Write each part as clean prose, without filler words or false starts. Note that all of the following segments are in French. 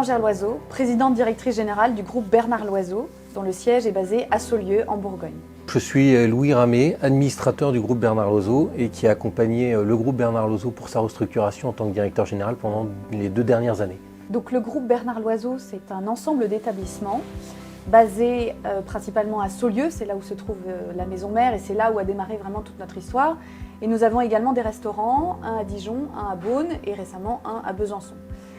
Bérangère Loiseau, présidente directrice générale du groupe Bernard Loiseau, dont le siège est basé à Saulieu, en Bourgogne. Je suis Louis Ramé, administrateur du groupe Bernard Loiseau et qui a accompagné le groupe Bernard Loiseau pour sa restructuration en tant que directeur général pendant les 2 dernières années. Donc le groupe Bernard Loiseau, c'est un ensemble d'établissements basés principalement à Saulieu, c'est là où se trouve la maison mère et c'est là où a démarré vraiment toute notre histoire. Et nous avons également des restaurants, un à Dijon, un à Beaune et récemment un à Besançon.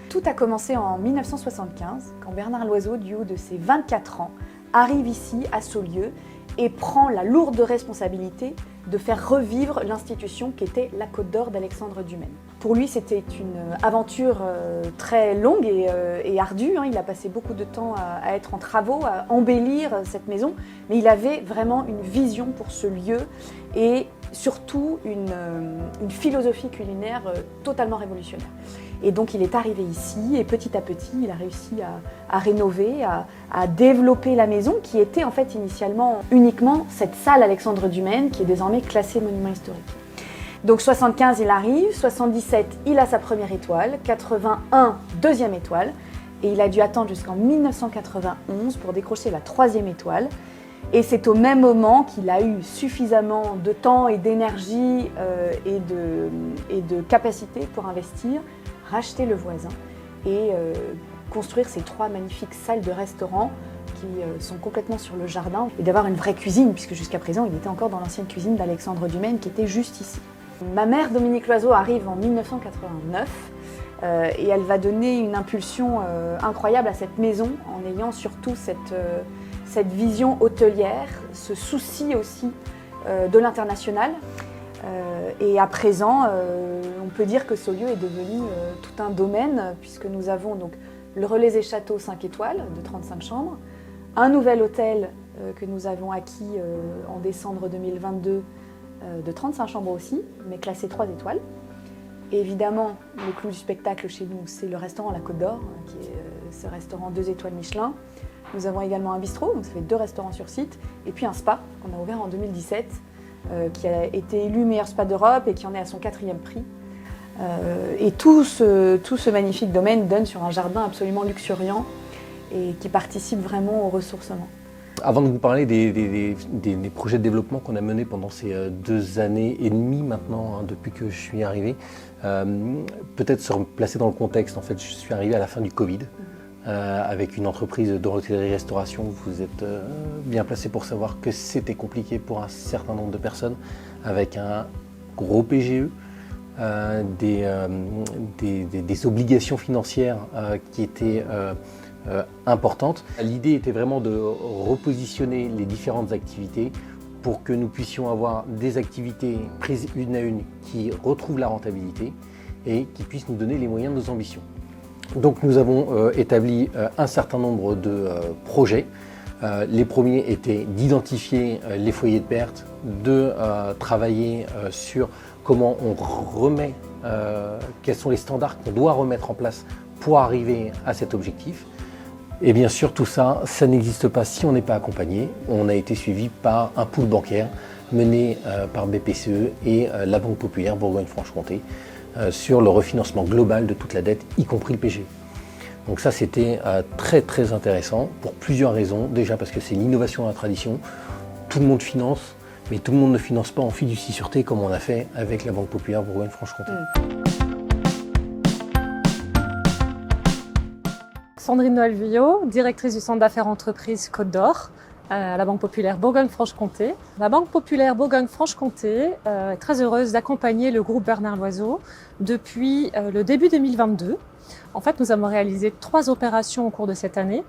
Tout a commencé en 1975, quand Bernard Loiseau, du haut de ses 24 ans, arrive ici à Saulieu et prend la lourde responsabilité de faire revivre l'institution qui était la Côte d'Or d'Alexandre Dumaine. Pour lui, c'était une aventure très longue et ardue. Il a passé beaucoup de temps à être en travaux, à embellir cette maison, mais il avait vraiment une vision pour ce lieu et surtout une philosophie culinaire totalement révolutionnaire. Et donc il est arrivé ici et petit à petit il a réussi à rénover, à développer la maison qui était en fait initialement uniquement cette salle Alexandre Dumaine qui est désormais classée monument historique. Donc 75 il arrive, 77 il a sa première étoile, 81 deuxième étoile et il a dû attendre jusqu'en 1991 pour décrocher la 3e étoile. Et c'est au même moment qu'il a eu suffisamment de temps et d'énergie et de capacité pour investir, racheter le voisin et construire ces 3 magnifiques salles de restaurant qui sont complètement sur le jardin et d'avoir une vraie cuisine puisque jusqu'à présent il était encore dans l'ancienne cuisine d'Alexandre Dumaine qui était juste ici. Ma mère Dominique Loiseau arrive en 1989 et elle va donner une impulsion incroyable à cette maison en ayant surtout cette vision hôtelière, ce souci aussi de l'international. Et à présent, on peut dire que Saulieu est devenu tout un domaine puisque nous avons donc le Relais et Château 5 étoiles de 35 chambres, un nouvel hôtel que nous avons acquis en décembre 2022 de 35 chambres aussi, mais classé 3 étoiles. Et évidemment, le clou du spectacle chez nous, c'est le restaurant La Côte d'Or, qui est ce restaurant 2 étoiles Michelin. Nous avons également un bistrot, donc ça fait 2 restaurants sur site, et puis un spa qu'on a ouvert en 2017, qui a été élu meilleur spa d'Europe et qui en est à son 4e prix. Et tout ce magnifique domaine donne sur un jardin absolument luxuriant et qui participe vraiment au ressourcement. Avant de vous parler des projets de développement qu'on a menés pendant ces 2 années et demie maintenant, depuis que je suis arrivé, peut-être se placer dans le contexte. En fait, je suis arrivé à la fin du Covid. Avec une entreprise d'hôtellerie-restauration, vous êtes bien placé pour savoir que c'était compliqué pour un certain nombre de personnes, avec un gros PGE, des obligations financières qui étaient importantes. L'idée était vraiment de repositionner les différentes activités pour que nous puissions avoir des activités prises une à une qui retrouvent la rentabilité et qui puissent nous donner les moyens de nos ambitions. Donc nous avons établi un certain nombre de projets. Les premiers étaient d'identifier les foyers de perte, de travailler sur comment on remet, quels sont les standards qu'on doit remettre en place pour arriver à cet objectif. Et bien sûr tout ça, ça n'existe pas si on n'est pas accompagné. On a été suivi par un pool bancaire mené par BPCE et la Banque Populaire Bourgogne-Franche-Comté, sur le refinancement global de toute la dette, y compris le PGE. Donc ça, c'était très très intéressant pour plusieurs raisons. Déjà parce que c'est l'innovation dans la tradition. Tout le monde finance, mais tout le monde ne finance pas en fiducie-sûreté comme on a fait avec la Banque Populaire Bourgogne-Franche-Comté. Sandrine Noël-Vuillot, directrice du centre d'affaires entreprise Côte d'Or à la Banque Populaire Bourgogne-Franche-Comté. La Banque Populaire Bourgogne-Franche-Comté est très heureuse d'accompagner le groupe Bernard Loiseau depuis le début 2022. En fait, nous avons réalisé 3 opérations au cours de cette année.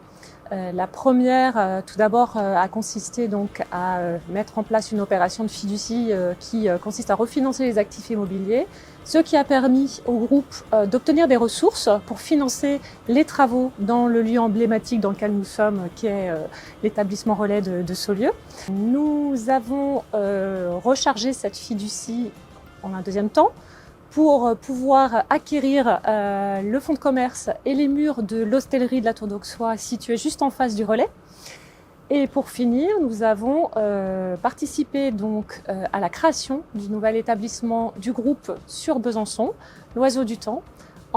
La première, tout d'abord, a consisté donc à mettre en place une opération de fiducie qui consiste à refinancer les actifs immobiliers, ce qui a permis au groupe d'obtenir des ressources pour financer les travaux dans le lieu emblématique dans lequel nous sommes, qui est l'établissement Relais de Saulieu. Nous avons rechargé cette fiducie en un deuxième temps pour pouvoir acquérir le fonds de commerce et les murs de l'hostellerie de la Tour d'Auxois située juste en face du Relais. Et pour finir, nous avons participé donc à la création du nouvel établissement du groupe sur Besançon, l'Oiseau du Temps,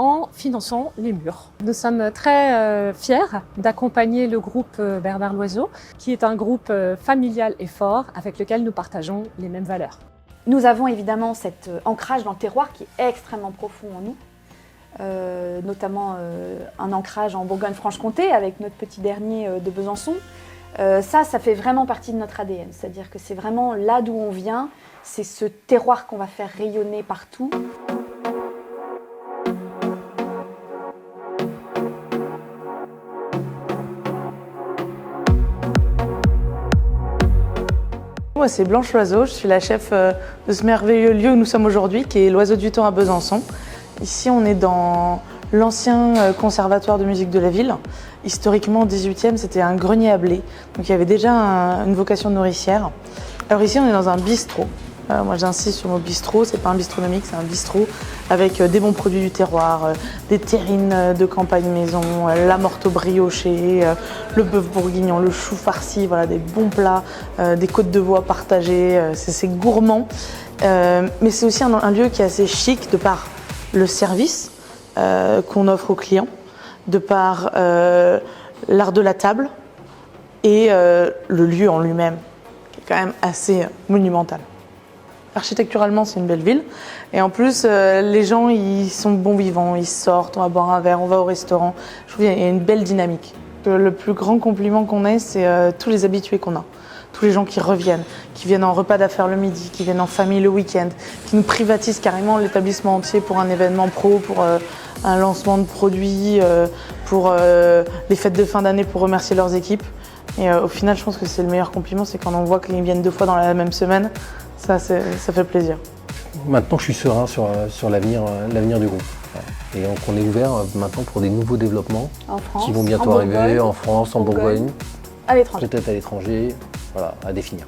en finançant les murs. Nous sommes très fiers d'accompagner le groupe Bernard Loiseau, qui est un groupe familial et fort avec lequel nous partageons les mêmes valeurs. Nous avons évidemment cet ancrage dans le terroir qui est extrêmement profond en nous, notamment un ancrage en Bourgogne-Franche-Comté avec notre petit dernier de Besançon. Ça fait vraiment partie de notre ADN, c'est-à-dire que c'est vraiment là d'où on vient, c'est ce terroir qu'on va faire rayonner partout. Moi, c'est Blanche Loiseau, je suis la chef de ce merveilleux lieu où nous sommes aujourd'hui, qui est l'Oiseau du Temps à Besançon. Ici, on est dans l'ancien conservatoire de musique de la ville. Historiquement, au XVIIIe, c'était un grenier à blé, donc il y avait déjà une vocation nourricière. Alors ici, on est dans un bistrot. Moi, j'insiste sur le mot bistrot, c'est pas un bistronomique, c'est un bistrot avec des bons produits du terroir, des terrines de campagne maison, la morte au brioché, le bœuf bourguignon, le chou farci, voilà, des bons plats, des côtes de veau partagées, c'est gourmand. Mais c'est aussi un lieu qui est assez chic de par le service qu'on offre aux clients, de par l'art de la table et le lieu en lui-même, qui est quand même assez monumental. Architecturalement, c'est une belle ville. Et en plus, les gens, ils sont bons vivants, ils sortent, on va boire un verre, on va au restaurant. Je trouve qu'il y a une belle dynamique. Le plus grand compliment qu'on ait, c'est tous les habitués qu'on a. Tous les gens qui reviennent, qui viennent en repas d'affaires le midi, qui viennent en famille le week-end, qui nous privatisent carrément l'établissement entier pour un événement pro, pour un lancement de produits, pour les fêtes de fin d'année pour remercier leurs équipes. Et au final, je pense que c'est le meilleur compliment, c'est quand on voit qu'ils viennent 2 fois dans la même semaine. Ça fait plaisir. Maintenant, je suis serein sur l'avenir du groupe. Et donc, on est ouvert maintenant pour des nouveaux développements En France, qui vont bientôt arriver en France, en Bourgogne, à l'étranger. peut-être à l'étranger, voilà, à définir.